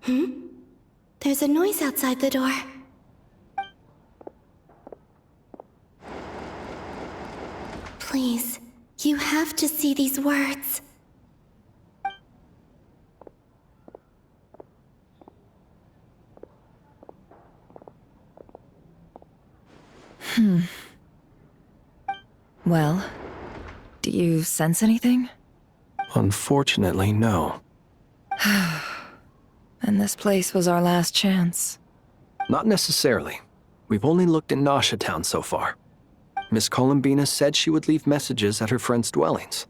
Hmm? There's a noise outside the door. Please, you have to see these words. Well, do you sense anything? Unfortunately, no. And this place was our last chance. Not necessarily. We've only looked in Nasha Town so far. Miss Columbina said she would leave messages at her friends' dwellings.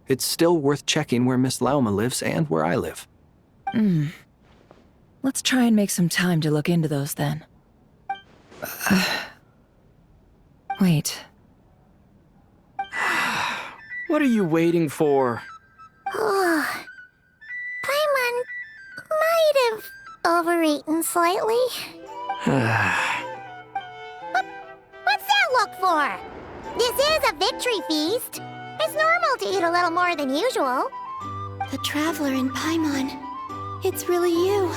It's still worth checking where Miss Lauma lives and where I live. Let's try and make some time to look into those then. Wait. What are you waiting for? Oh, Paimon might have overeaten slightly. What's that look for? This is a victory feast. It's normal to eat a little more than usual. The Traveler in Paimon. It's really you.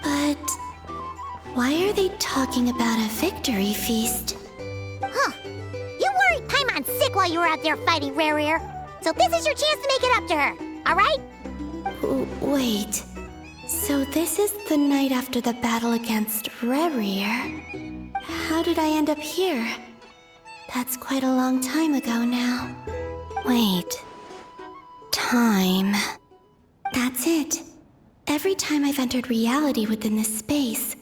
But why are they talking about a victory feast? Huh. You worried Paimon sick while you were out there fighting Rare. So this is your chance to make it up to her, alright? Wait. So this is the night after the battle against Rare. How did I end up here? That's quite a long time ago now. Wait. Time. That's it. Every time I've entered reality within this space,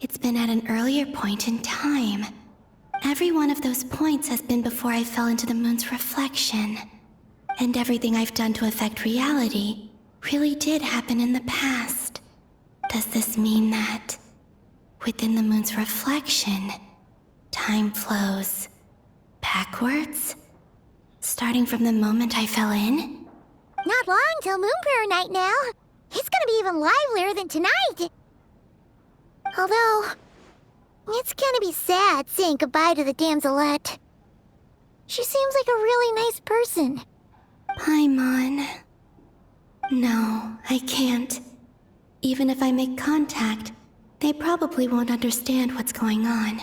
it's been at an earlier point in time. Every one of those points has been before I fell into the moon's reflection. And everything I've done to affect reality really did happen in the past. Does this mean that within the moon's reflection, time flows backwards? Starting from the moment I fell in? Not long till Moon Prayer Night now. It's gonna be even livelier than tonight. Although, it's gonna be sad saying goodbye to the damselette. She seems like a really nice person. Paimon. No, I can't. Even if I make contact, they probably won't understand what's going on.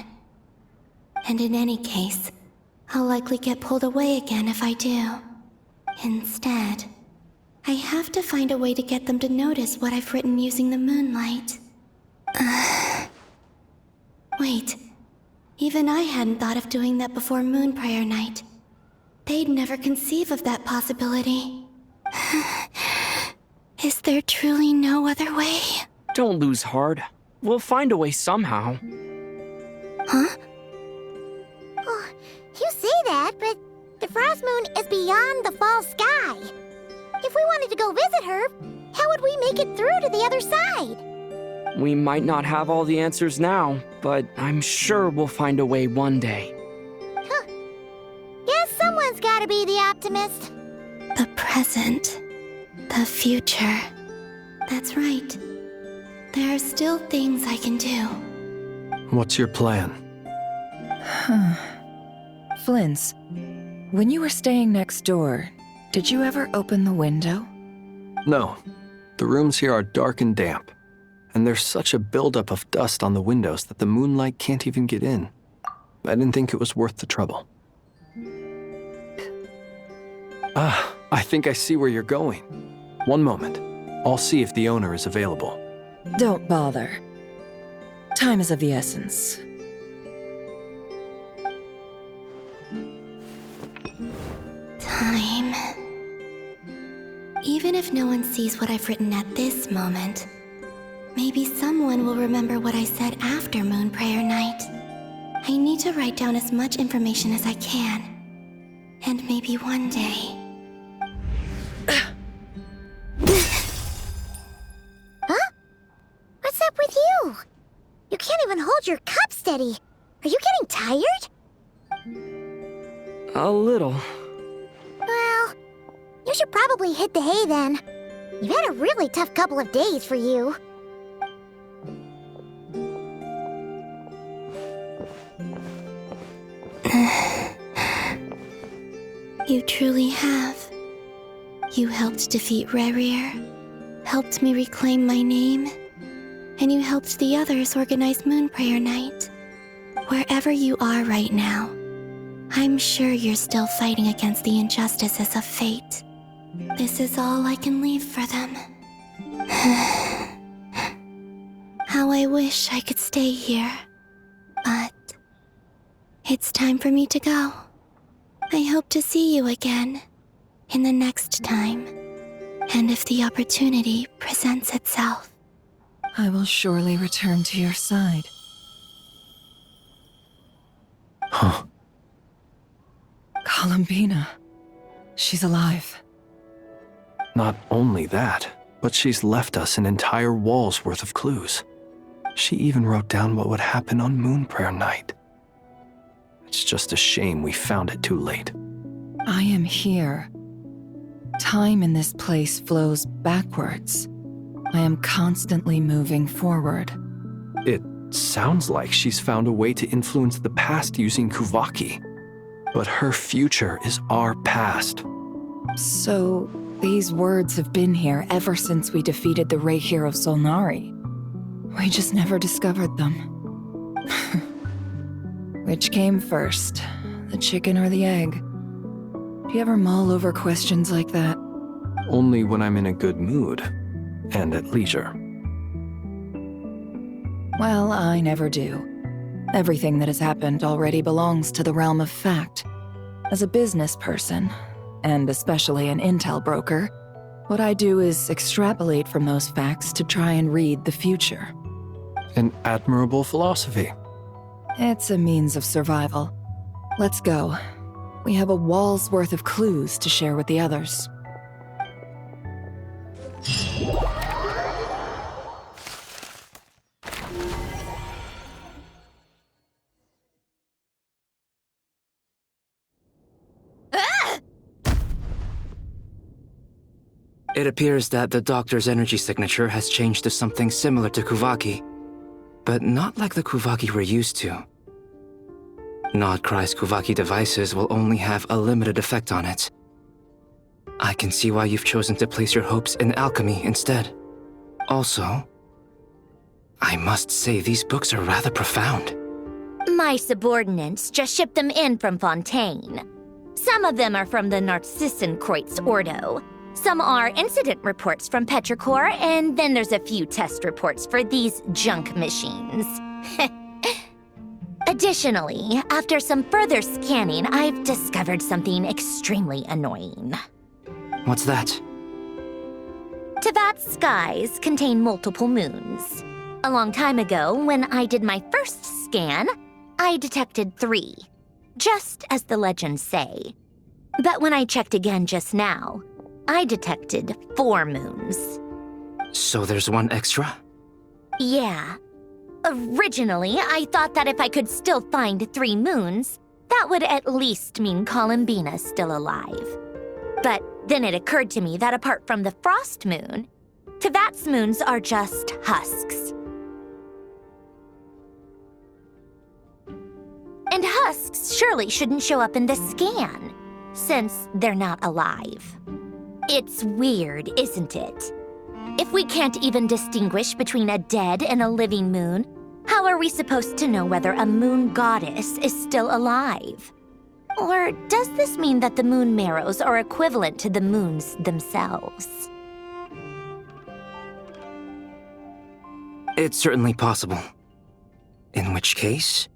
And in any case, I'll likely get pulled away again if I do. Instead, I have to find a way to get them to notice what I've written using the moonlight. Wait, even I hadn't thought of doing that before Moon Prayer Night. They'd never conceive of that possibility. Is there truly no other way? Don't lose heart. We'll find a way somehow. Huh? Oh, you say that, but the Frost Moon is beyond the fall sky. If we wanted to go visit her, how would we make it through to the other side? We might not have all the answers now, but I'm sure we'll find a way one day. Huh. Guess someone's gotta be the optimist. The present. The future. That's right. There are still things I can do. What's your plan? Flint's, when you were staying next door, did you ever open the window? No. The rooms here are dark and damp. And there's such a buildup of dust on the windows that the moonlight can't even get in. I didn't think it was worth the trouble. Ah, I think I see where you're going. One moment. I'll see if the owner is available. Don't bother. Time is of the essence. Time. Even if no one sees what I've written at this moment, maybe someone will remember what I said after Moon Prayer Night. I need to write down as much information as I can. And maybe one day... Huh? What's up with you? You can't even hold your cup steady. Are you getting tired? A little. Well, you should probably hit the hay then. You've had a really tough couple of days for you. You truly have. You helped defeat Rare, helped me reclaim my name, and you helped the others organize Moon Prayer Night. Wherever you are right now, I'm sure you're still fighting against the injustices of fate. This is all I can leave for them. How I wish I could stay here. But it's time for me to go. I hope to see you again in the next time, and if the opportunity presents itself. I will surely return to your side. Huh. Columbina. She's alive. Not only that, but she's left us an entire wall's worth of clues. She even wrote down what would happen on Moon Prayer Night. It's just a shame we found it too late. I am here. Time in this place flows backwards. I am constantly moving forward. It sounds like she's found a way to influence the past using Kuvaki. But her future is our past. So, these words have been here ever since we defeated the Ray Hero Solnari. We just never discovered them. Which came first, the chicken or the egg? Do you ever mull over questions like that? Only when I'm in a good mood and at leisure. Well, I never do. Everything that has happened already belongs to the realm of fact. As a business person, and especially an intel broker, what I do is extrapolate from those facts to try and read the future. An admirable philosophy. It's a means of survival. Let's go. We have a wall's worth of clues to share with the others. It appears that the doctor's energy signature has changed to something similar to Kuvaki, but not like the Kuvaki we're used to. Nodcry's Kuvaki devices will only have a limited effect on it. I can see why you've chosen to place your hopes in alchemy instead. Also, I must say these books are rather profound. My subordinates just shipped them in from Fontaine. Some of them are from the Narcissenkreuz Ordo. Some are incident reports from Petrichor, and then there's a few test reports for these junk machines. Additionally, after some further scanning, I've discovered something extremely annoying. What's that? Tevat's skies contain multiple moons. A long time ago, when I did my first scan, I detected 3, just as the legends say. But when I checked again just now, I detected 4 moons. So there's one extra? Yeah. Originally, I thought that if I could still find 3 moons, that would at least mean Columbina's still alive. But then it occurred to me that apart from the frost moon, Tevat's moons are just husks. And husks surely shouldn't show up in the scan, since they're not alive. It's weird, isn't it? If we can't even distinguish between a dead and a living moon, how are we supposed to know whether a moon goddess is still alive? Or does this mean that the moon marrows are equivalent to the moons themselves? It's certainly possible. In which case,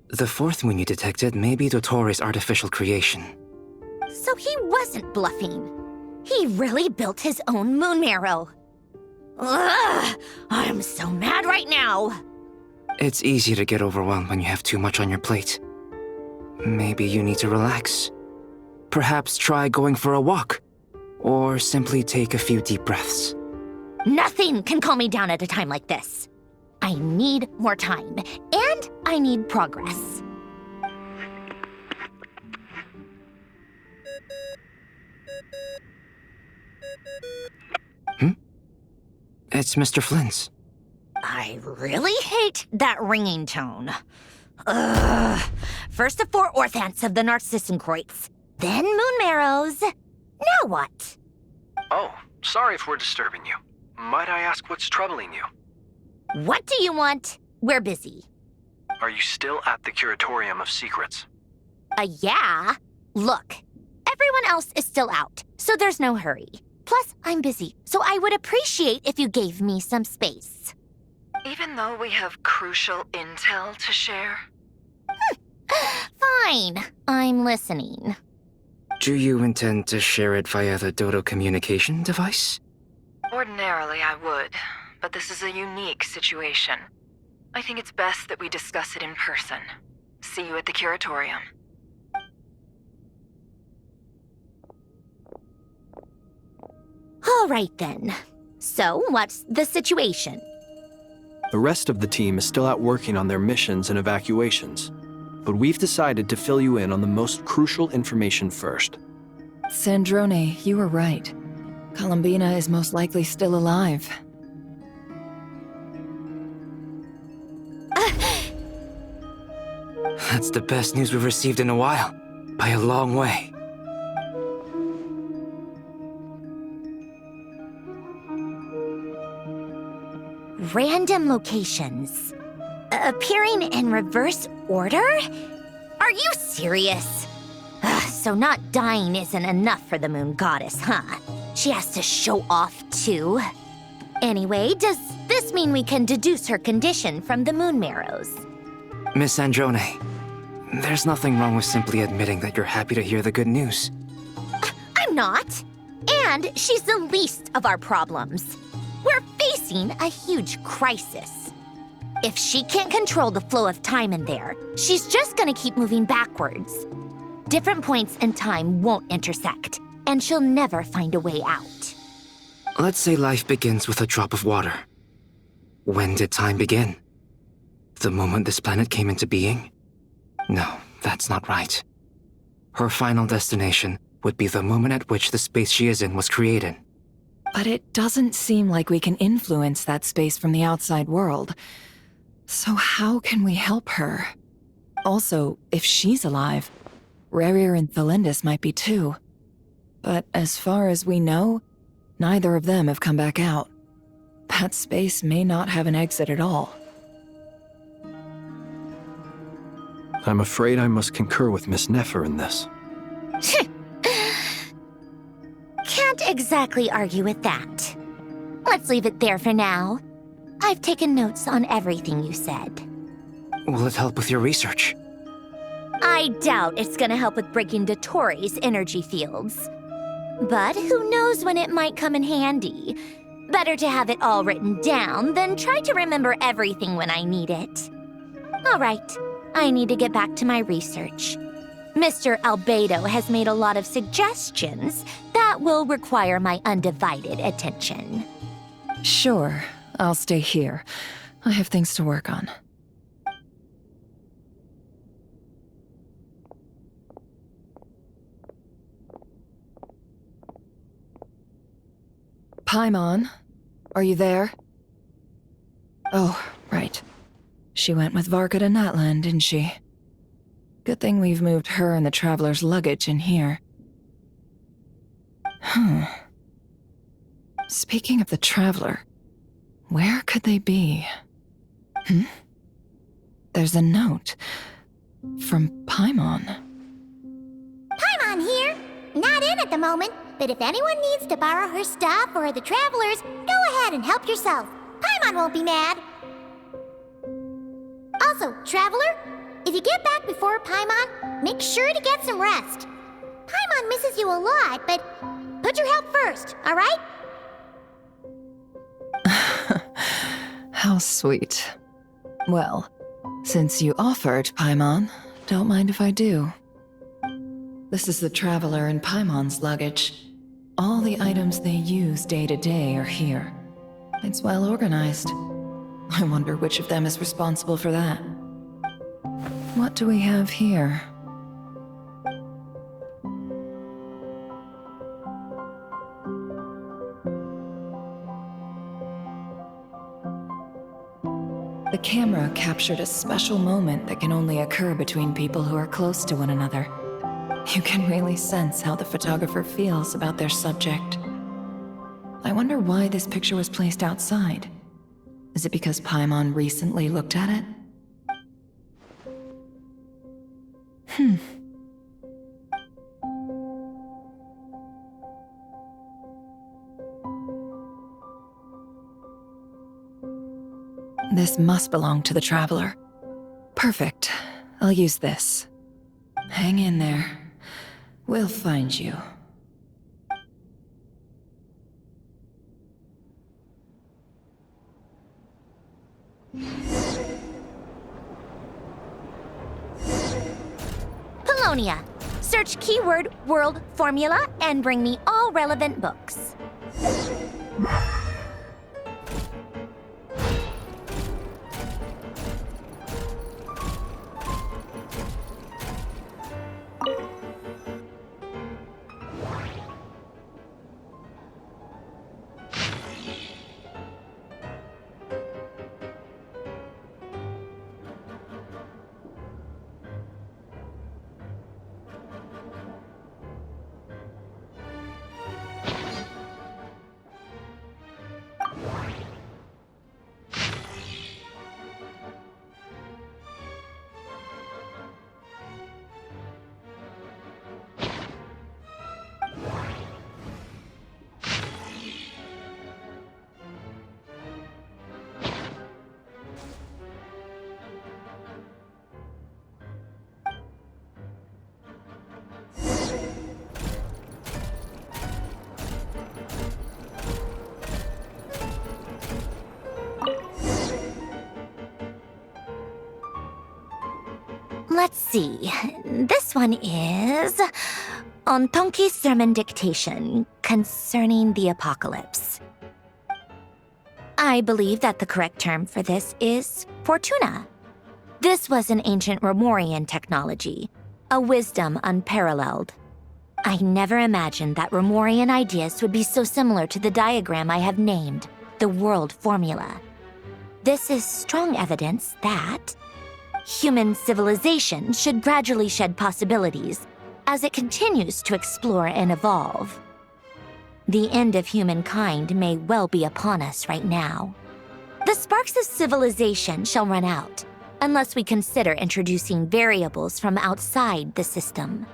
the 4th moon you detected may be Dottore artificial creation. So he wasn't bluffing. He really built his own moon marrow. Ugh! I'm so mad right now! It's easy to get overwhelmed when you have too much on your plate. Maybe you need to relax. Perhaps try going for a walk, or simply take a few deep breaths. Nothing can calm me down at a time like this. I need more time, and I need progress. It's Mr. Flynn's. I really hate that ringing tone. Ugh. First the 4 orthants of the Narcissenkreuz, then moon marrows. Now what? Oh, sorry if we're disturbing you. Might I ask what's troubling you? What do you want? We're busy. Are you still at the Curatorium of Secrets? Yeah. Look, everyone else is still out, so there's no hurry. Plus, I'm busy, so I would appreciate if you gave me some space. Even though we have crucial intel to share? Fine, I'm listening. Do you intend to share it via the Dodo communication device? Ordinarily, I would, but this is a unique situation. I think it's best that we discuss it in person. See you at the Curatorium. All right then. So, what's the situation? The rest of the team is still out working on their missions and evacuations, but we've decided to fill you in on the most crucial information first. Sandrone, you were right. Columbina is most likely still alive. That's the best news we've received in a while, by a long way. Random locations. Appearing in reverse order? Are you serious? So not dying isn't enough for the moon goddess, huh? She has to show off too. Anyway, does this mean we can deduce her condition from the moon marrows? Miss Androne, there's nothing wrong with simply admitting that you're happy to hear the good news. I'm not. And she's the least of our problems. We're facing a huge crisis. If she can't control the flow of time in there, she's just gonna keep moving backwards. Different points in time won't intersect, and she'll never find a way out. Let's say life begins with a drop of water. When did time begin? The moment this planet came into being? No, that's not right. Her final destination would be the moment at which the space she is in was created. But it doesn't seem like we can influence that space from the outside world. So how can we help her? Also, if she's alive, Rerir and Thalindis might be too. But as far as we know, neither of them have come back out. That space may not have an exit at all. I'm afraid I must concur with Miss Nefer in this. Can't exactly argue with that. Let's leave it there for now. I've taken notes on everything you said. Will it help with your research? I doubt it's gonna help with breaking Dotori's energy fields. But who knows when it might come in handy. Better to have it all written down than try to remember everything when I need it. All right, I need to get back to my research. Mr. Albedo has made a lot of suggestions that will require my undivided attention. Sure, I'll stay here. I have things to work on. Paimon, are you there? Oh, right. She went with Varka to Natlan, didn't she? Good thing we've moved her and the Traveler's luggage in here. Speaking of the Traveler, where could they be? There's a note from Paimon. Paimon here. Not in at the moment, but if anyone needs to borrow her stuff or the Travelers, go ahead and help yourself. Paimon won't be mad. Also, Traveler, if you get back before Paimon, make sure to get some rest. Paimon misses you a lot, but put your health first, all right? How sweet. Well, since you offered, Paimon, don't mind if I do. This is the Traveler and Paimon's luggage. All the items they use day to day are here. It's well organized. I wonder which of them is responsible for that. What do we have here? The camera captured a special moment that can only occur between people who are close to one another. You can really sense how the photographer feels about their subject. I wonder why this picture was placed outside. Is it because Paimon recently looked at it? This must belong to the Traveler. Perfect. I'll use this. Hang in there. We'll find you. Polonia. Search keyword world formula and bring me all relevant books. Let's see. This one is on Tonki's sermon dictation concerning the apocalypse. I believe that the correct term for this is Fortuna. This was an ancient Romorian technology, a wisdom unparalleled. I never imagined that Romorian ideas would be so similar to the diagram I have named, the world formula. This is strong evidence that human civilization should gradually shed possibilities as it continues to explore and evolve. The end of humankind may well be upon us right now. The sparks of civilization shall run out unless we consider introducing variables from outside the system.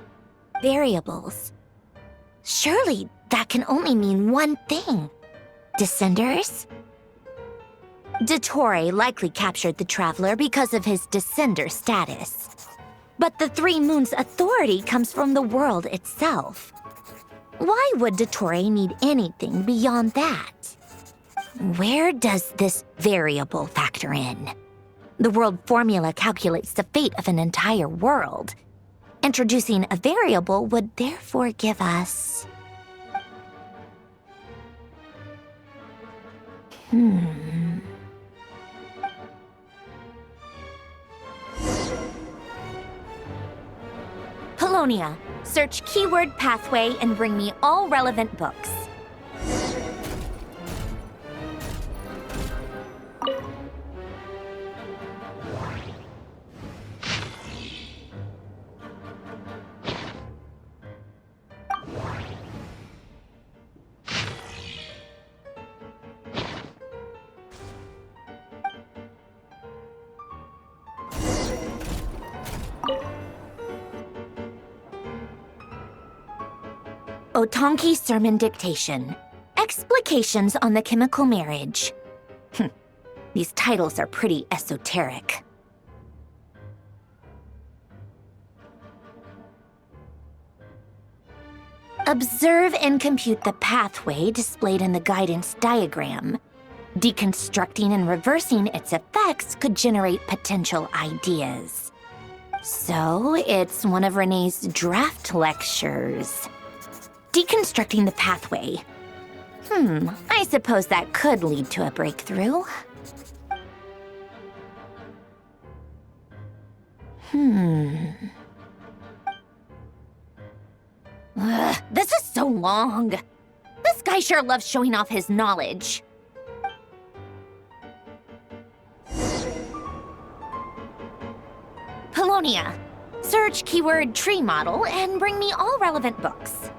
Variables. Surely that can only mean one thing. Descenders? Dottore likely captured the Traveler because of his descender status. But the Three Moons' authority comes from the world itself. Why would Dottore need anything beyond that? Where does this variable factor in? The world formula calculates the fate of an entire world. Introducing a variable would therefore give us... Polonia, search keyword pathway and bring me all relevant books. Otonki Sermon Dictation. Explications on the Chemical Marriage. These titles are pretty esoteric. Observe and compute the pathway displayed in the guidance diagram. Deconstructing and reversing its effects could generate potential ideas. So, it's one of Renee's draft lectures. Deconstructing the pathway. I suppose that could lead to a breakthrough. This is so long. This guy sure loves showing off his knowledge. Polonia, search keyword tree model and bring me all relevant books.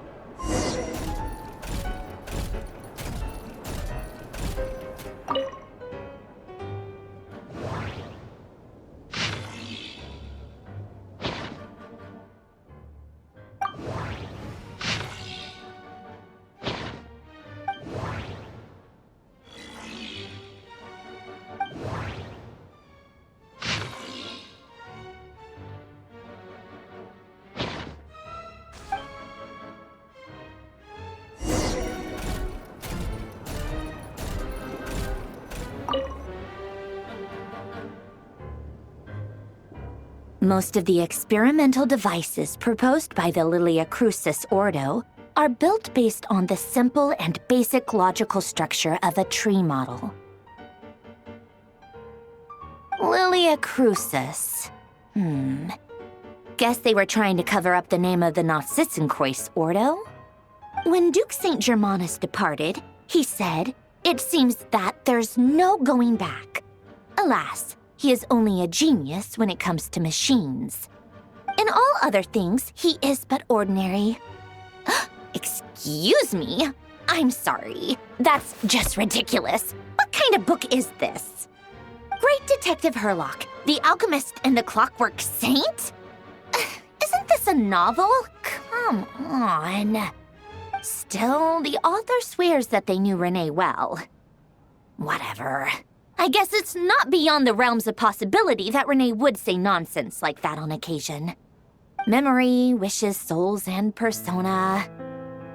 Most of the experimental devices proposed by the Lilia Crucis Ordo are built based on the simple and basic logical structure of a tree model. Lilia Crucis. Guess they were trying to cover up the name of the Nautitzenkreuz Ordo? When Duke St. Germanus departed, he said, "It seems that there's no going back." Alas, he is only a genius when it comes to machines. In all other things, he is but ordinary. Excuse me? I'm sorry. That's just ridiculous. What kind of book is this? Great Detective Herlock, the Alchemist and the Clockwork Saint? Isn't this a novel? Come on. Still, the author swears that they knew Renee well. Whatever. I guess it's not beyond the realms of possibility that Renee would say nonsense like that on occasion. Memory, wishes, souls, and persona.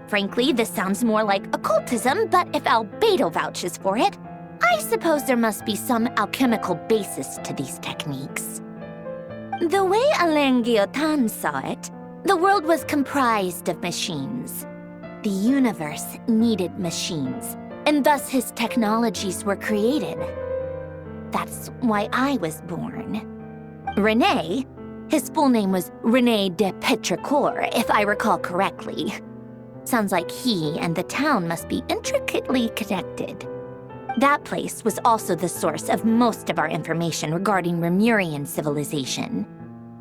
Frankly, this sounds more like occultism, but if Albedo vouches for it, I suppose there must be some alchemical basis to these techniques. The way Alain Guillotin saw it, the world was comprised of machines. The universe needed machines, and thus his technologies were created. That's why I was born. René, his full name was René de Petrichor, if I recall correctly. Sounds like he and the town must be intricately connected. That place was also the source of most of our information regarding Remurian civilization.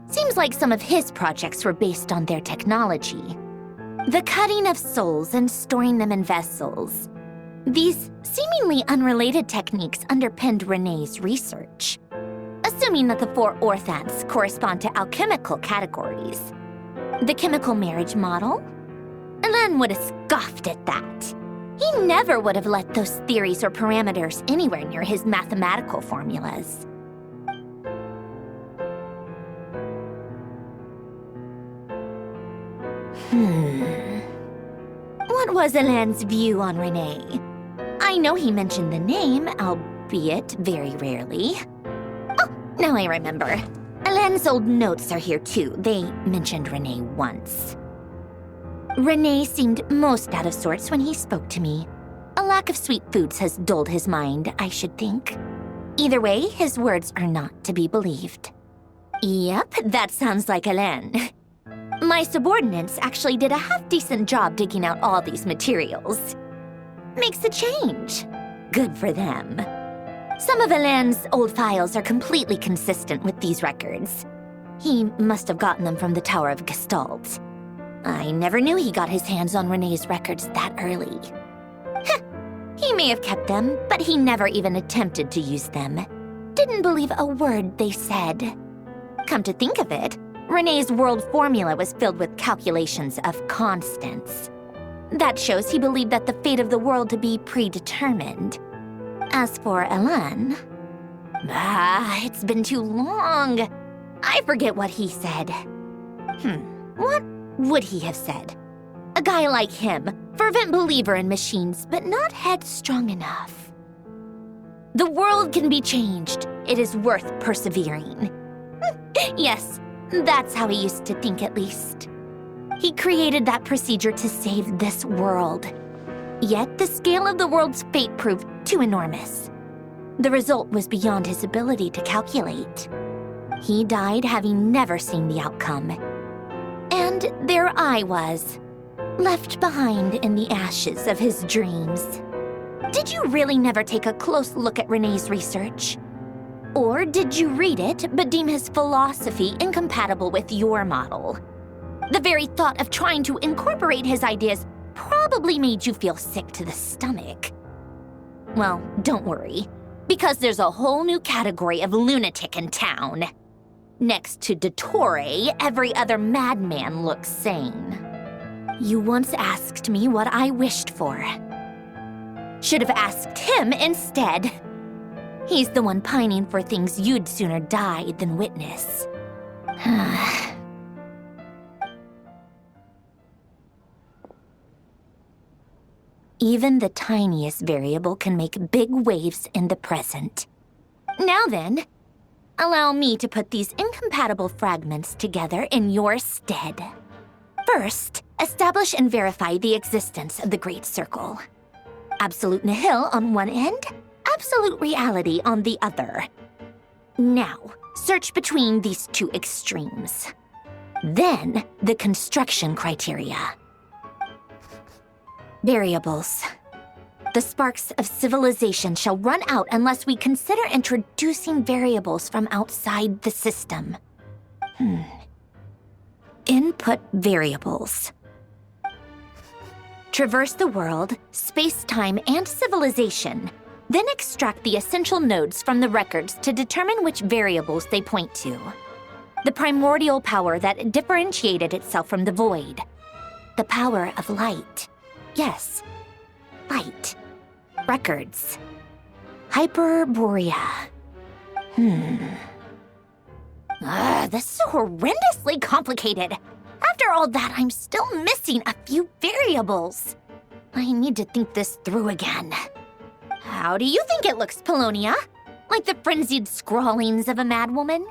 Seems like some of his projects were based on their technology. The cutting of souls and storing them in vessels. These seemingly unrelated techniques underpinned René's research. Assuming that the 4 orthants correspond to alchemical categories. The chemical marriage model? Alain would have scoffed at that. He never would have let those theories or parameters anywhere near his mathematical formulas. What was Alain's view on René? I know he mentioned the name, albeit very rarely. Oh, now I remember. Alain's old notes are here too. They mentioned René once. René seemed most out of sorts when he spoke to me. A lack of sweet foods has dulled his mind, I should think. Either way, his words are not to be believed. Yep, that sounds like Alain. My subordinates actually did a half-decent job digging out all these materials. Makes a change. Good for them. Some of Alain's old files are completely consistent with these records. He must have gotten them from the Tower of Gestalt. I never knew he got his hands on René's records that early. He may have kept them, but he never even attempted to use them. Didn't believe a word they said. Come to think of it, René's world formula was filled with calculations of constants. That shows he believed that the fate of the world to be predetermined. As for Alain... it's been too long. I forget what he said. What would he have said? A guy like him, fervent believer in machines, but not headstrong enough. The world can be changed. It is worth persevering. Yes, that's how he used to think at least. He created that procedure to save this world. Yet the scale of the world's fate proved too enormous. The result was beyond his ability to calculate. He died having never seen the outcome. And there I was, left behind in the ashes of his dreams. Did you really never take a close look at René's research? Or did you read it but deem his philosophy incompatible with your model? The very thought of trying to incorporate his ideas probably made you feel sick to the stomach. Well, don't worry, because there's a whole new category of lunatic in town. Next to Dottore, every other madman looks sane. You once asked me what I wished for. Should have asked him instead. He's the one pining for things you'd sooner die than witness. Even the tiniest variable can make big waves in the present. Now then, Allow me to put these incompatible fragments together in your stead. First, establish and verify the existence of the Great Circle. Absolute nihil on one end, absolute reality on the other. Now, search between these two extremes. Then, the construction criteria. Variables. The sparks of civilization shall run out unless we consider introducing variables from outside the system. Input variables. Traverse the world, space-time, and civilization. Then extract the essential nodes from the records to determine which variables they point to. The primordial power that differentiated itself from the void. The power of light. Yes, light. Records. Hyperborea. This is so horrendously complicated. After all that, I'm still missing a few variables. I need to think this through again. How do you think it looks, Polonia? Like the frenzied scrawlings of a madwoman?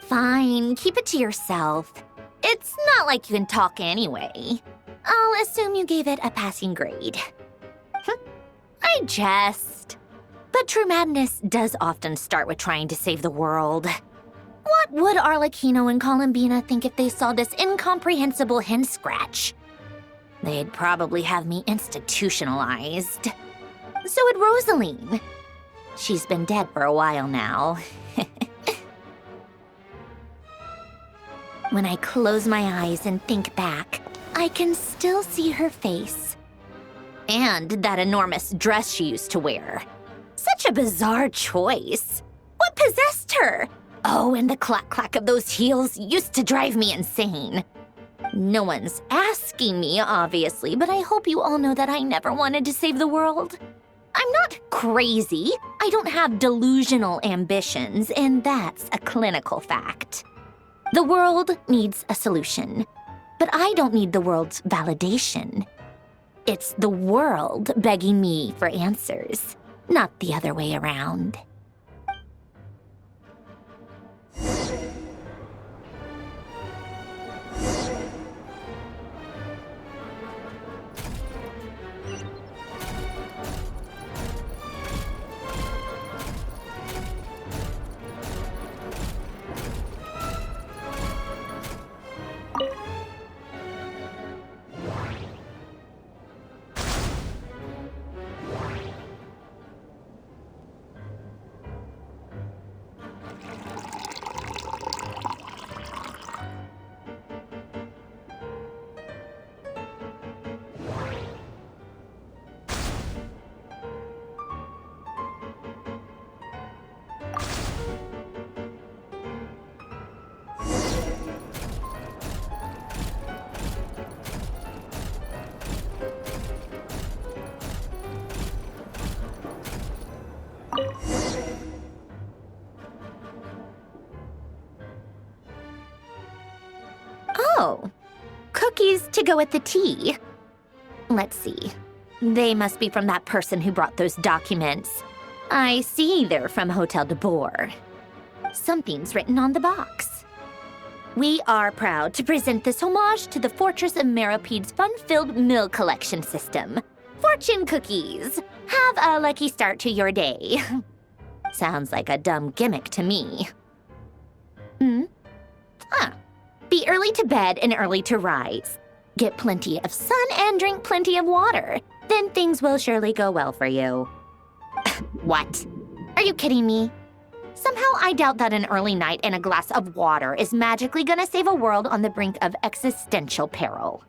Fine, keep it to yourself. It's not like you can talk anyway. I'll assume you gave it a passing grade. I jest. But true madness does often start with trying to save the world. What would Arlecchino and Columbina think if they saw this incomprehensible hen scratch? They'd probably have me institutionalized. So would Rosaline. She's been dead for a while now. When I close my eyes and think back, I can still see her face. And that enormous dress she used to wear. Such a bizarre choice. What possessed her? Oh, and the clack-clack of those heels used to drive me insane. No one's asking me, obviously, but I hope you all know that I never wanted to save the world. I'm not crazy. I don't have delusional ambitions, and that's a clinical fact. The world needs a solution, but I don't need the world's validation. It's the world begging me for answers, not the other way around. Oh, cookies to go with the tea. Let's see. They must be from that person who brought those documents. I see they're from Hotel de Boer. Something's written on the box. We are proud to present this homage to the Fortress of Meropede's fun-filled mill collection system. Fortune cookies. Have a lucky start to your day. Sounds like a dumb gimmick to me. Be early to bed and early to rise. Get plenty of sun and drink plenty of water. Then things will surely go well for you. What? Are you kidding me? Somehow I doubt that an early night and a glass of water is magically gonna save a world on the brink of existential peril.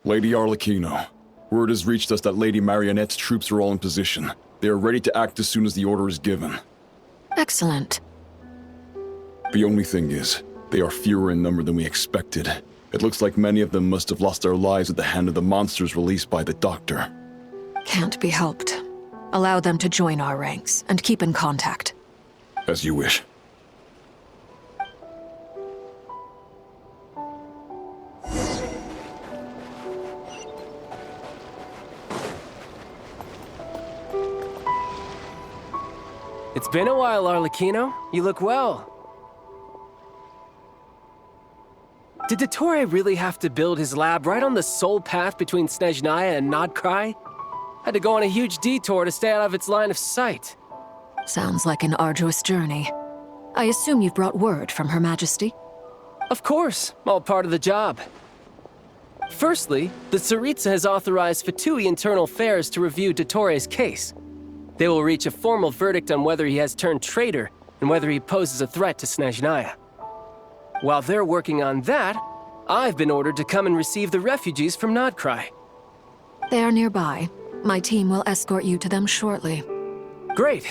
Lady Arlecchino, word has reached us that Lady Marionette's troops are all in position. They are ready to act as soon as the order is given. Excellent. The only thing is, they are fewer in number than we expected. It looks like many of them must have lost their lives at the hand of the monsters released by the Doctor. Can't be helped. Allow them to join our ranks and keep in contact. As you wish. It's been a while, Arlecchino. You look well. Did Dottore really have to build his lab right on the sole path between Snezhnaya and Nodcry? Had to go on a huge detour to stay out of its line of sight. Sounds like an arduous journey. I assume you've brought word from Her Majesty? Of course, all part of the job. Firstly, the Tsaritsa has authorized Fatui Internal Affairs to review Dottore's case. They will reach a formal verdict on whether he has turned traitor and whether he poses a threat to Snezhnaya. While they're working on that, I've been ordered to come and receive the refugees from Nodcry. They are nearby. My team will escort you to them shortly. Great.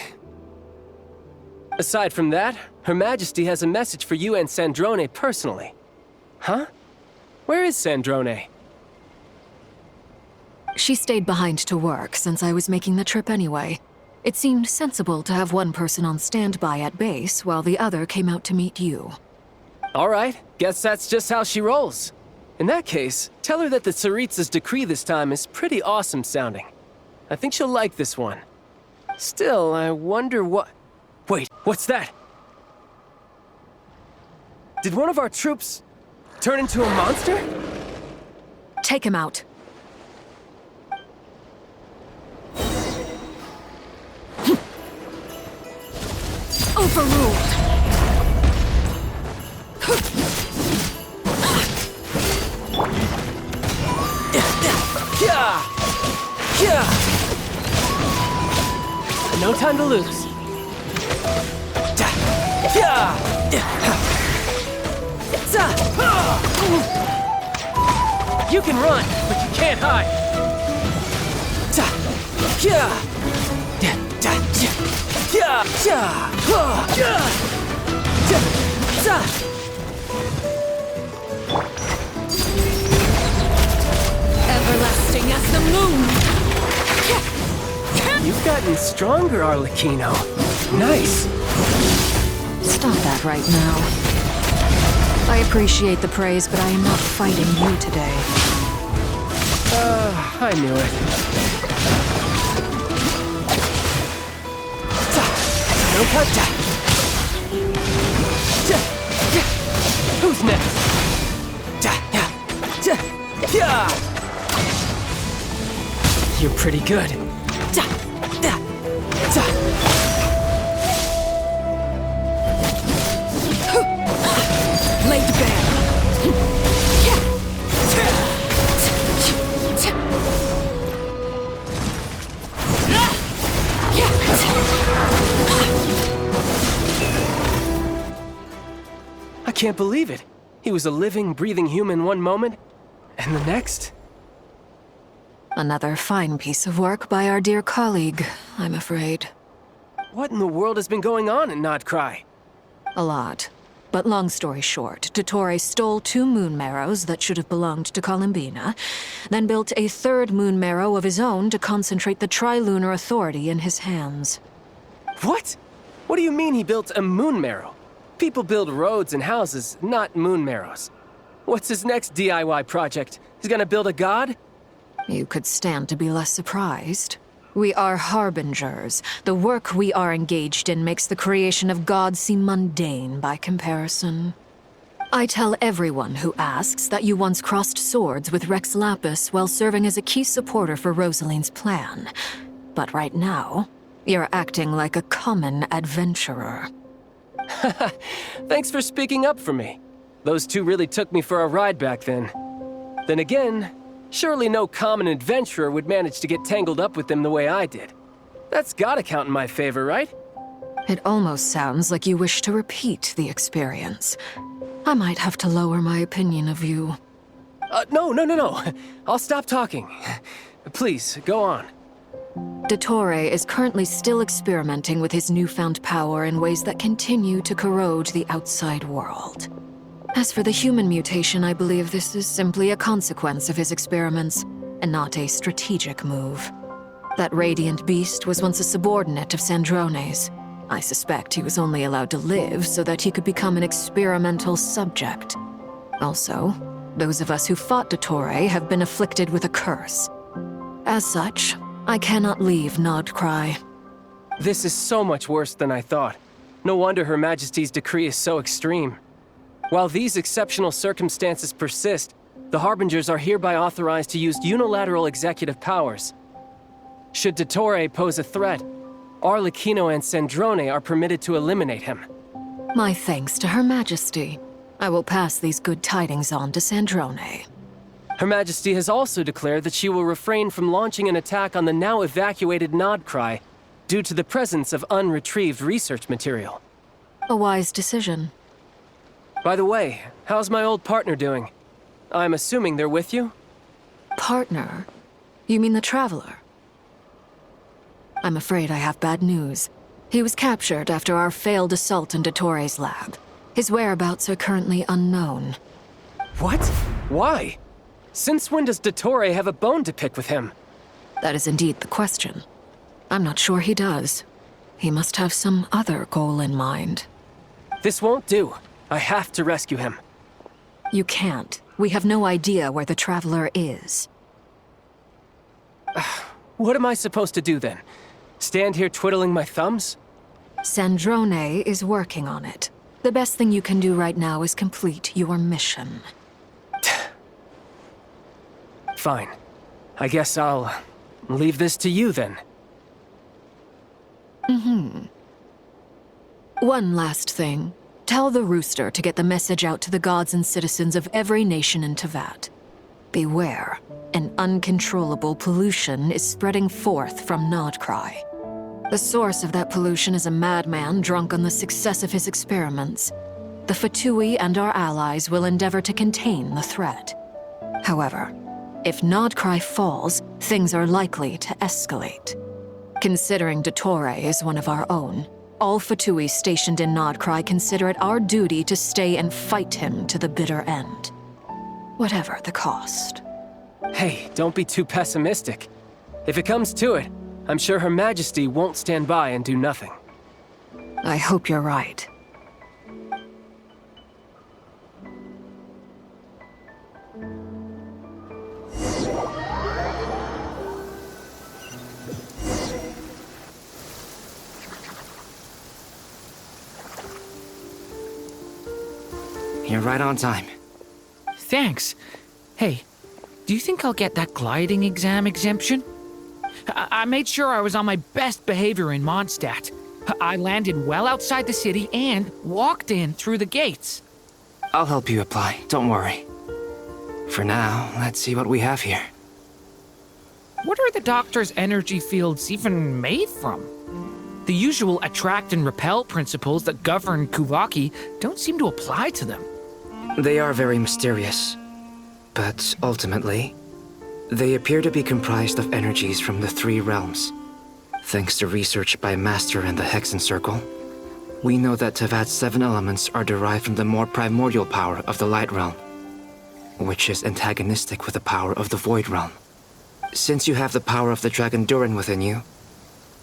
Aside from that, Her Majesty has a message for you and Sandrone personally. Huh? Where is Sandrone? She stayed behind to work since I was making the trip anyway. It seemed sensible to have one person on standby at base while the other came out to meet you. All right, guess that's just how she rolls. In that case, tell her that the Tsaritsa's decree this time is pretty awesome sounding. I think she'll like this one. Still, I wonder what... Wait, what's that? Did one of our troops turn into a monster? Take him out. Overruled! No time to lose. You can run, but you can't hide. Everlasting as the moon! You've gotten stronger, Arlecchino. Nice. Stop that right now. I appreciate the praise, but I am not fighting you today. I knew it. No touch. Who's next? You're pretty good. Laid bare. I can't believe it. He was a living, breathing human one moment, and the next... Another fine piece of work by our dear colleague, I'm afraid. What in the world has been going on in Nodcry? A lot. But long story short, Dottore stole 2 moon marrows that should have belonged to Columbina, then built a 3rd moon marrow of his own to concentrate the Trilunar Authority in his hands. What? What do you mean he built a moon marrow? People build roads and houses, not moon marrows. What's his next DIY project? He's gonna build a god? You could stand to be less surprised. We are harbingers. The work we are engaged in makes the creation of gods seem mundane by comparison. I tell everyone who asks that you once crossed swords with Rex Lapis while serving as a key supporter for Rosaline's plan. But right now, you're acting like a common adventurer. Thanks for speaking up for me. Those 2 really took me for a ride back then. Then again, surely no common adventurer would manage to get tangled up with them the way I did. That's gotta count in my favor, right? It almost sounds like you wish to repeat the experience. I might have to lower my opinion of you. No. I'll stop talking. Please, go on. Dottore is currently still experimenting with his newfound power in ways that continue to corrode the outside world. As for the human mutation, I believe this is simply a consequence of his experiments, and not a strategic move. That radiant beast was once a subordinate of Sandrone's. I suspect he was only allowed to live so that he could become an experimental subject. Also, those of us who fought Dottore have been afflicted with a curse. As such, I cannot leave Nodcry. This is so much worse than I thought. No wonder Her Majesty's decree is so extreme. While these exceptional circumstances persist, the Harbingers are hereby authorized to use unilateral executive powers. Should Dottore pose a threat, Arlecchino and Sandrone are permitted to eliminate him. My thanks to Her Majesty. I will pass these good tidings on to Sandrone. Her Majesty has also declared that she will refrain from launching an attack on the now evacuated Nodcry due to the presence of unretrieved research material. A wise decision. By the way, how's my old partner doing? I'm assuming they're with you? Partner? You mean the Traveler? I'm afraid I have bad news. He was captured after our failed assault in Dottore's lab. His whereabouts are currently unknown. What? Why? Since when does Dottore have a bone to pick with him? That is indeed the question. I'm not sure he does. He must have some other goal in mind. This won't do. I have to rescue him. You can't. We have no idea where the Traveler is. What am I supposed to do then? Stand here twiddling my thumbs? Sandrone is working on it. The best thing you can do right now is complete your mission. Fine. I guess I'll leave this to you then. One last thing. Tell the Rooster to get the message out to the gods and citizens of every nation in Teyvat. Beware. An uncontrollable pollution is spreading forth from Nodcry. The source of that pollution is a madman drunk on the success of his experiments. The Fatui and our allies will endeavor to contain the threat. However, if Nodcry falls, things are likely to escalate. Considering Dottore is one of our own, all Fatui stationed in Nodcry consider it our duty to stay and fight him to the bitter end. Whatever the cost. Hey, don't be too pessimistic. If it comes to it, I'm sure Her Majesty won't stand by and do nothing. I hope you're right. You're right on time. Thanks. Hey, do you think I'll get that gliding exam exemption? I made sure I was on my best behavior in Mondstadt. I landed well outside the city and walked in through the gates. I'll help you apply, don't worry. For now, let's see what we have here. What are the doctor's energy fields even made from? The usual attract and repel principles that govern Kuvaki don't seem to apply to them. They are very mysterious, but ultimately, they appear to be comprised of energies from the three realms. Thanks to research by Master in the Hexen Circle, we know that Teyvat's 7 elements are derived from the more primordial power of the Light Realm, which is antagonistic with the power of the Void Realm. Since you have the power of the Dragon Durin within you,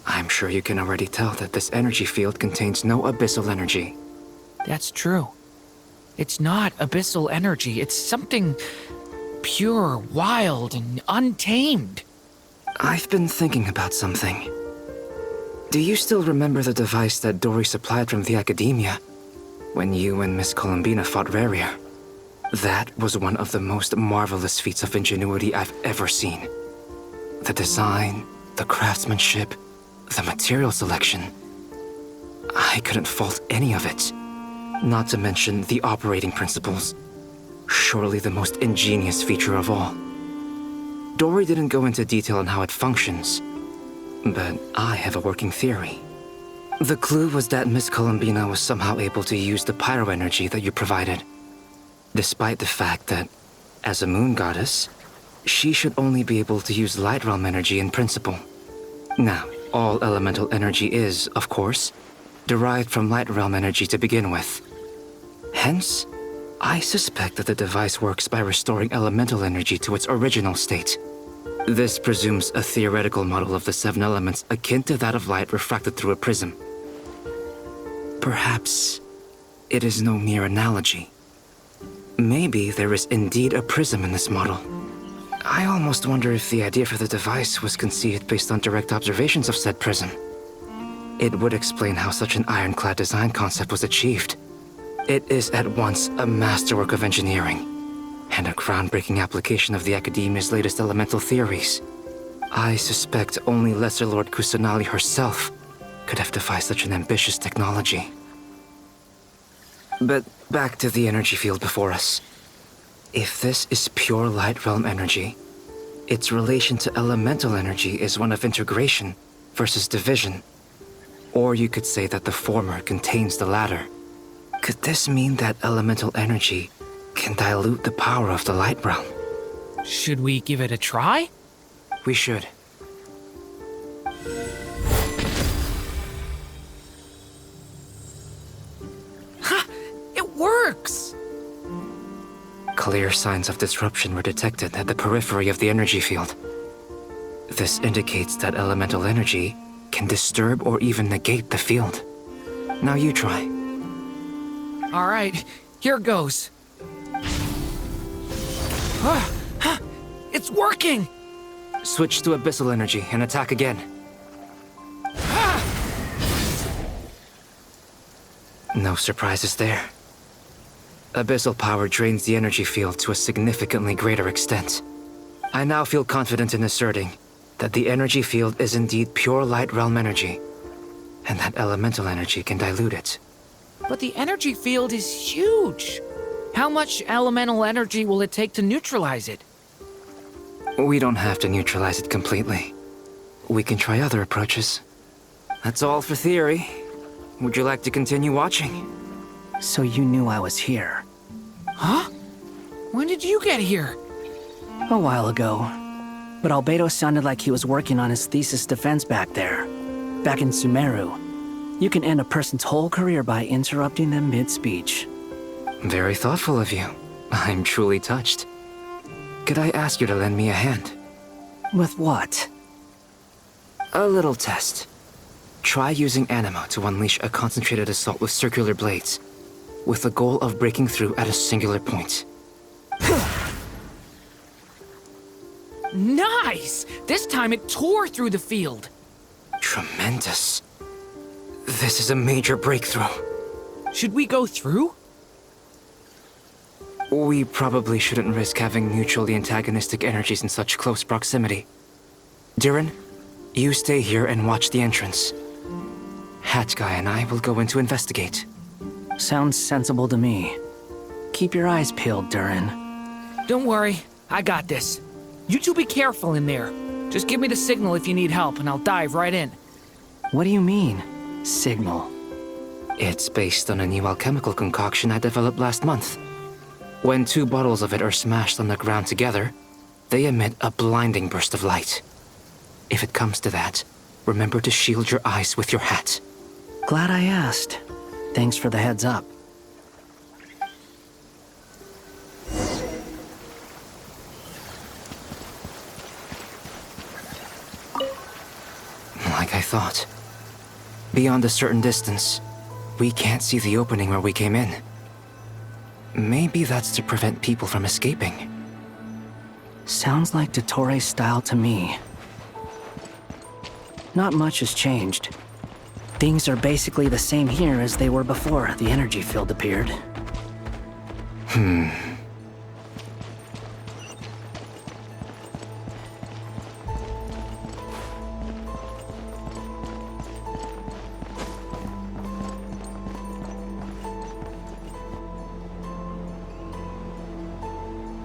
I'm sure you can already tell that this energy field contains no abyssal energy. That's true. It's not abyssal energy, it's something pure, wild, and untamed. I've been thinking about something. Do you still remember the device that Dory supplied from the Academia when you and Miss Columbina fought Rarier? That was one of the most marvelous feats of ingenuity I've ever seen. The design, the craftsmanship, the material selection. I couldn't fault any of it. Not to mention the operating principles. Surely the most ingenious feature of all. Dory didn't go into detail on how it functions, but I have a working theory. The clue was that Miss Columbina was somehow able to use the pyro energy that you provided, despite the fact that, as a moon goddess, she should only be able to use light realm energy in principle. Now, all elemental energy is, of course, derived from light realm energy to begin with. Hence, I suspect that the device works by restoring elemental energy to its original state. This presumes a theoretical model of the 7 elements akin to that of light refracted through a prism. Perhaps it is no mere analogy. Maybe there is indeed a prism in this model. I almost wonder if the idea for the device was conceived based on direct observations of said prism. It would explain how such an ironclad design concept was achieved. It is at once a masterwork of engineering and a groundbreaking application of the Academia's latest elemental theories. I suspect only Lesser Lord Kusanali herself could have devised such an ambitious technology. But back to the energy field before us. If this is pure Light Realm energy, its relation to elemental energy is one of integration versus division. Or you could say that the former contains the latter. Could this mean that elemental energy can dilute the power of the Light Realm? Should we give it a try? We should. Ha! It works! Clear signs of disruption were detected at the periphery of the energy field. This indicates that elemental energy can disturb or even negate the field. Now you try. All right, here goes. It's working! Switch to abyssal energy and attack again. No surprises there. Abyssal power drains the energy field to a significantly greater extent. I now feel confident in asserting that the energy field is indeed pure Light Realm energy, and that elemental energy can dilute it. But the energy field is huge. How much elemental energy will it take to neutralize it? We don't have to neutralize it completely. We can try other approaches. That's all for theory. Would you like to continue watching? So you knew I was here. Huh? When did you get here? A while ago. But Albedo sounded like he was working on his thesis defense back there. Back in Sumeru. You can end a person's whole career by interrupting them mid-speech. Very thoughtful of you. I'm truly touched. Could I ask you to lend me a hand? With what? A little test. Try using Anima to unleash a concentrated assault with circular blades, with the goal of breaking through at a singular point. Nice! This time it tore through the field. Tremendous. This is a major breakthrough. Should we go through? We probably shouldn't risk having mutually antagonistic energies in such close proximity. Durin, you stay here and watch the entrance. Hat Guy and I will go in to investigate. Sounds sensible to me. Keep your eyes peeled, Durin. Don't worry, I got this. You two be careful in there. Just give me the signal if you need help and I'll dive right in. What do you mean, signal? It's based on a new alchemical concoction I developed last month. When 2 bottles of it are smashed on the ground together, they emit a blinding burst of light. If it comes to that, remember to shield your eyes with your hat. Glad I asked. Thanks for the heads up. Like I thought. Beyond a certain distance, we can't see the opening where we came in. Maybe that's to prevent people from escaping. Sounds like Dottore style to me. Not much has changed. Things are basically the same here as they were before the energy field appeared.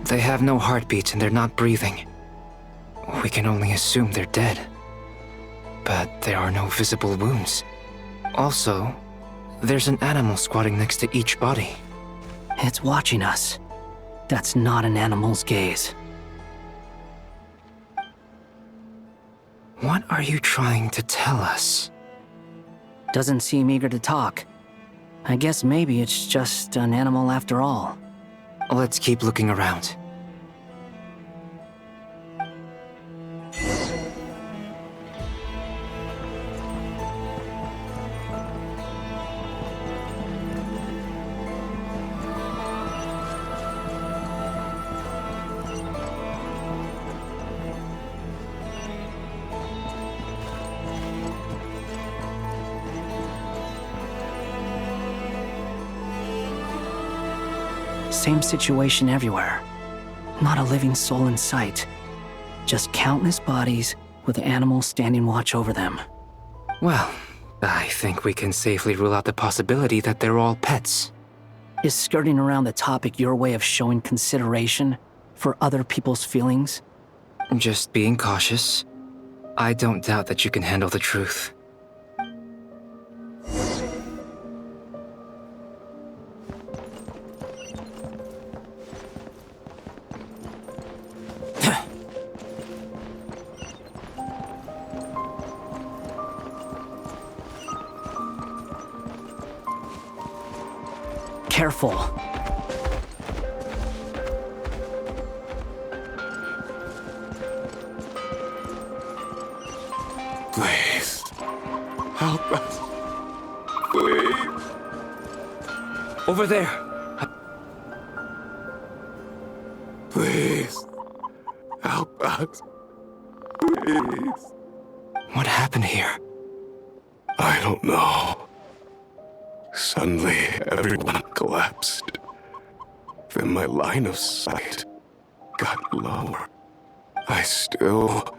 They have no heartbeat and they're not breathing. We can only assume they're dead. But there are no visible wounds. Also, there's an animal squatting next to each body. It's watching us. That's not an animal's gaze. What are you trying to tell us? Doesn't seem eager to talk. I guess maybe it's just an animal after all. Let's keep looking around. Same situation everywhere. Not a living soul in sight. Just countless bodies with animals standing watch over them. Well, I think we can safely rule out the possibility that they're all pets. Is skirting around the topic your way of showing consideration for other people's feelings? Just being cautious. I don't doubt that you can handle the truth. Careful. Please, help us. Please. Over there! Please, help us. Please. What happened here? I don't know. Suddenly, everyone collapsed. Then my line of sight got lower. I still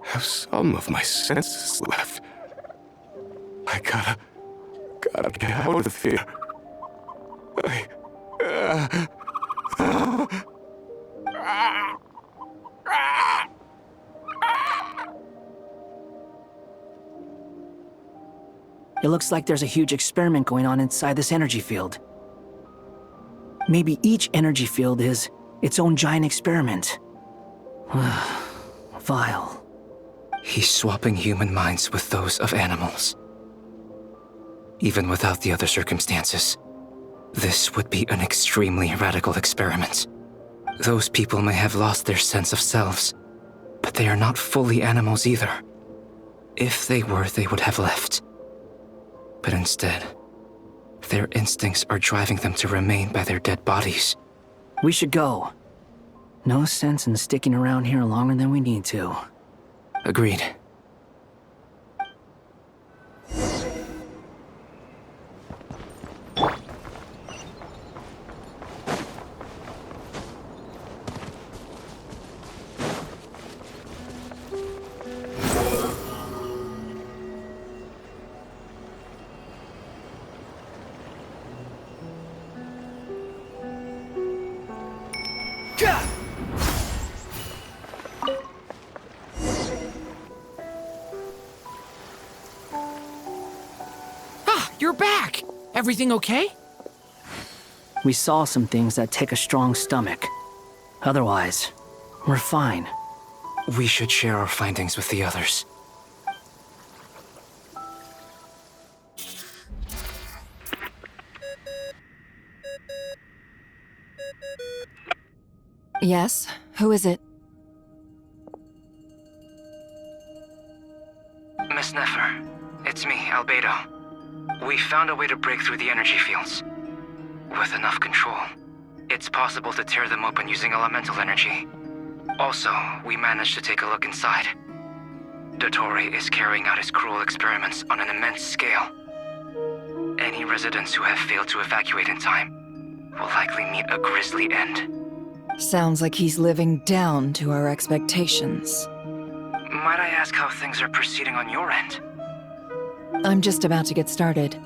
have some of my senses left. I gotta get out of here. It looks like there's a huge experiment going on inside this energy field. Maybe each energy field is its own giant experiment. Vile. He's swapping human minds with those of animals. Even without the other circumstances, this would be an extremely radical experiment. Those people may have lost their sense of selves, but they are not fully animals either. If they were, they would have left. But instead, their instincts are driving them to remain by their dead bodies. We should go. No sense in sticking around here longer than we need to. Agreed. You're back! Everything okay? We saw some things that take a strong stomach. Otherwise, we're fine. We should share our findings with the others. Yes? Who is it? Miss Nefer, it's me, Albedo. We found a way to break through the energy fields. With enough control, it's possible to tear them open using elemental energy. Also, we managed to take a look inside. Dottore is carrying out his cruel experiments on an immense scale. Any residents who have failed to evacuate in time will likely meet a grisly end. Sounds like he's living down to our expectations. Might I ask how things are proceeding on your end? I'm just about to get started.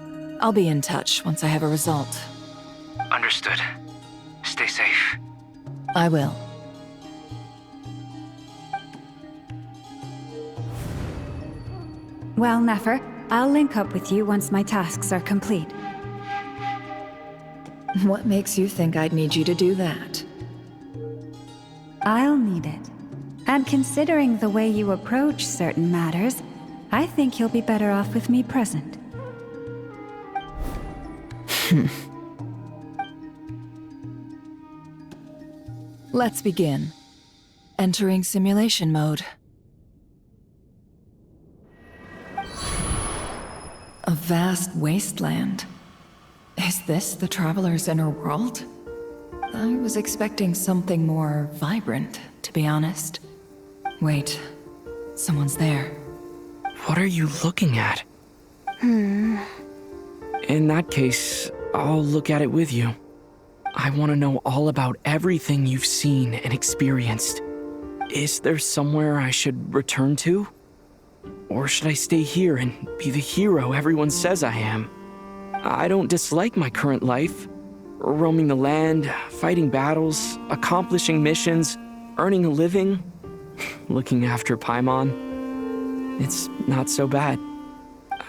I'll be in touch once I have a result. Understood. Stay safe. I will. Well, Nefer, I'll link up with you once my tasks are complete. What makes you think I'd need you to do that? I'll need it. And considering the way you approach certain matters, I think you'll be better off with me present. Let's begin. Entering simulation mode. A vast wasteland. Is this the Traveler's inner world? I was expecting something more vibrant, to be honest. Wait, someone's there. What are you looking at? In that case, I'll look at it with you. I want to know all about everything you've seen and experienced. Is there somewhere I should return to? Or should I stay here and be the hero everyone says I am? I don't dislike my current life. Roaming the land, fighting battles, accomplishing missions, earning a living, looking after Paimon. It's not so bad.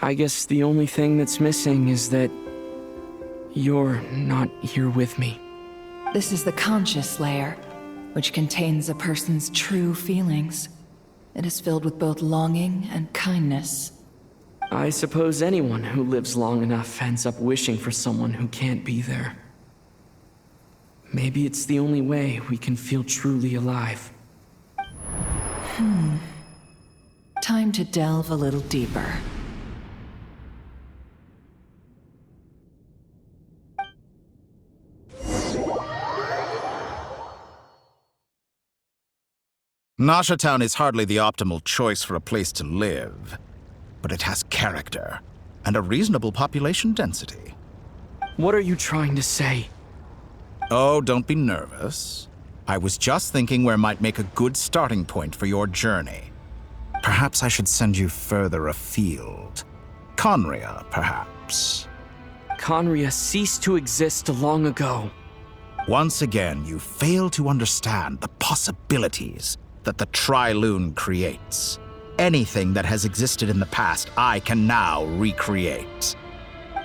I guess the only thing that's missing is that you're not here with me. This is the conscious layer, which contains a person's true feelings. It is filled with both longing and kindness. I suppose anyone who lives long enough ends up wishing for someone who can't be there. Maybe it's the only way we can feel truly alive. Time to delve a little deeper. Nasha Town is hardly the optimal choice for a place to live, but it has character and a reasonable population density. What are you trying to say? Oh, don't be nervous. I was just thinking where might make a good starting point for your journey. Perhaps I should send you further afield. Conria, perhaps. Conria ceased to exist long ago. Once again, you fail to understand the possibilities that the Tri-Lune creates. Anything that has existed in the past, I can now recreate.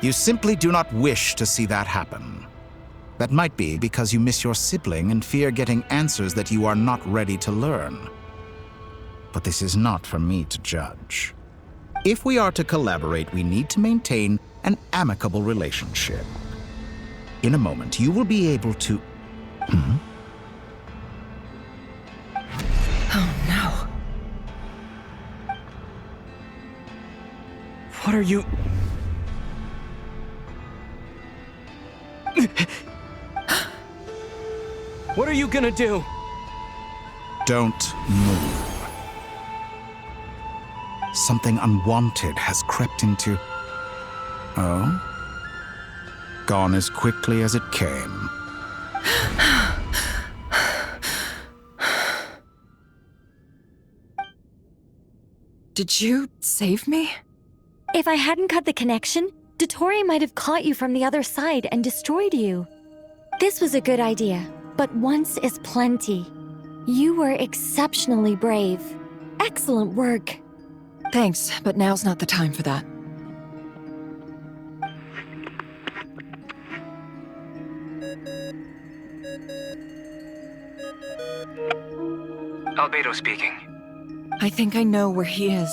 You simply do not wish to see that happen. That might be because you miss your sibling and fear getting answers that you are not ready to learn. But this is not for me to judge. If we are to collaborate, we need to maintain an amicable relationship. In a moment, you will be able to... Oh no. What are you... What are you gonna do? Don't move. Something unwanted has crept into... Oh? Gone as quickly as it came. Did you save me? If I hadn't cut the connection, Dottore might have caught you from the other side and destroyed you. This was a good idea, but once is plenty. You were exceptionally brave. Excellent work. Thanks, but now's not the time for that. Albedo speaking. I think I know where he is.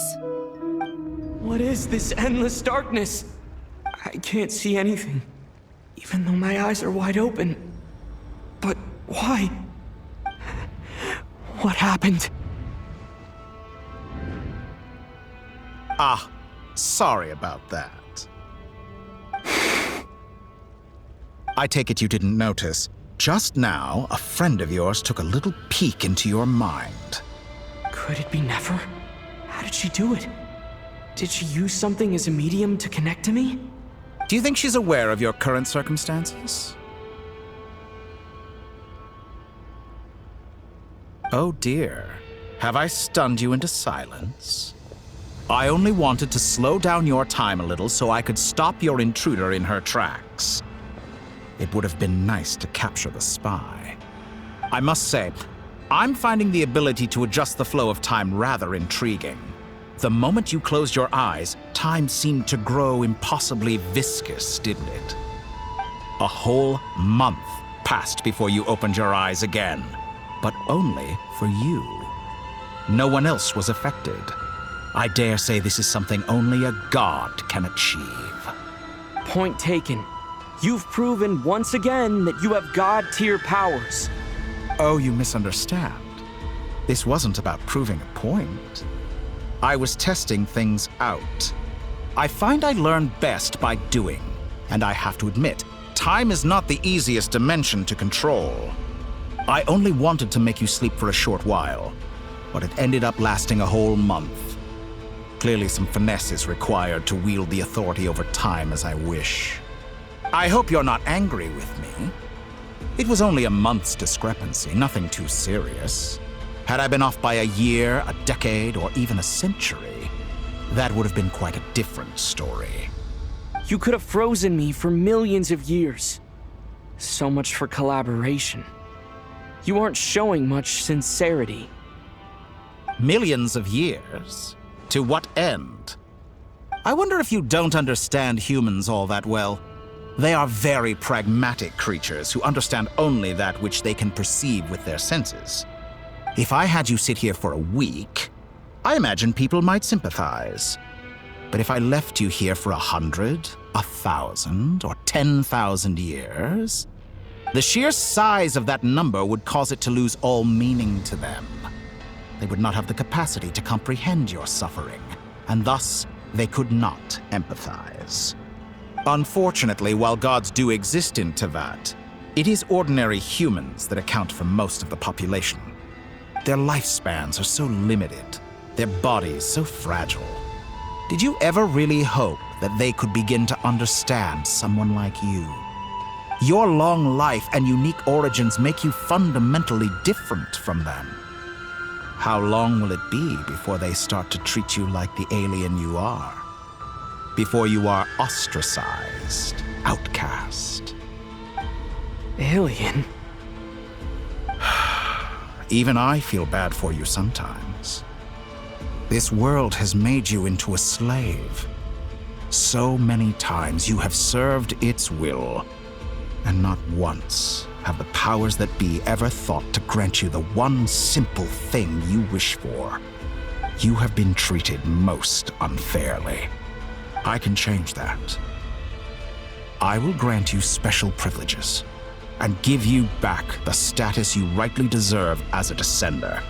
What is this endless darkness? I can't see anything, even though my eyes are wide open. But why? What happened? Ah, sorry about that. I take it you didn't notice. Just now, a friend of yours took a little peek into your mind. Could it be Nefer? How did she do it? Did she use something as a medium to connect to me? Do you think she's aware of your current circumstances? Oh dear. Have I stunned you into silence? I only wanted to slow down your time a little so I could stop your intruder in her tracks. It would have been nice to capture the spy. I must say, I'm finding the ability to adjust the flow of time rather intriguing. The moment you closed your eyes, time seemed to grow impossibly viscous, didn't it? A whole month passed before you opened your eyes again, but only for you. No one else was affected. I dare say this is something only a god can achieve. Point taken. You've proven once again that you have god-tier powers. Oh, you misunderstand. This wasn't about proving a point. I was testing things out. I find I learn best by doing, and I have to admit, time is not the easiest dimension to control. I only wanted to make you sleep for a short while, but it ended up lasting a whole month. Clearly some finesse is required to wield the authority over time as I wish. I hope you're not angry with me. It was only a month's discrepancy, nothing too serious. Had I been off by a year, a decade, or even a century, that would have been quite a different story. You could have frozen me for millions of years. So much for collaboration. You aren't showing much sincerity. Millions of years? To what end? I wonder if you don't understand humans all that well. They are very pragmatic creatures who understand only that which they can perceive with their senses. If I had you sit here for a week, I imagine people might sympathize. But if I left you here for 100, 1,000, or 10,000 years, the sheer size of that number would cause it to lose all meaning to them. They would not have the capacity to comprehend your suffering, and thus they could not empathize. Unfortunately, while gods do exist in Tevat, it is ordinary humans that account for most of the population. Their lifespans are so limited, their bodies so fragile. Did you ever really hope that they could begin to understand someone like you? Your long life and unique origins make you fundamentally different from them. How long will it be before they start to treat you like the alien you are? Before you are ostracized, outcast? Alien? Even I feel bad for you sometimes. This world has made you into a slave. So many times you have served its will, and not once have the powers that be ever thought to grant you the one simple thing you wish for. You have been treated most unfairly. I can change that. I will grant you special privileges and give you back the status you rightly deserve as a descender.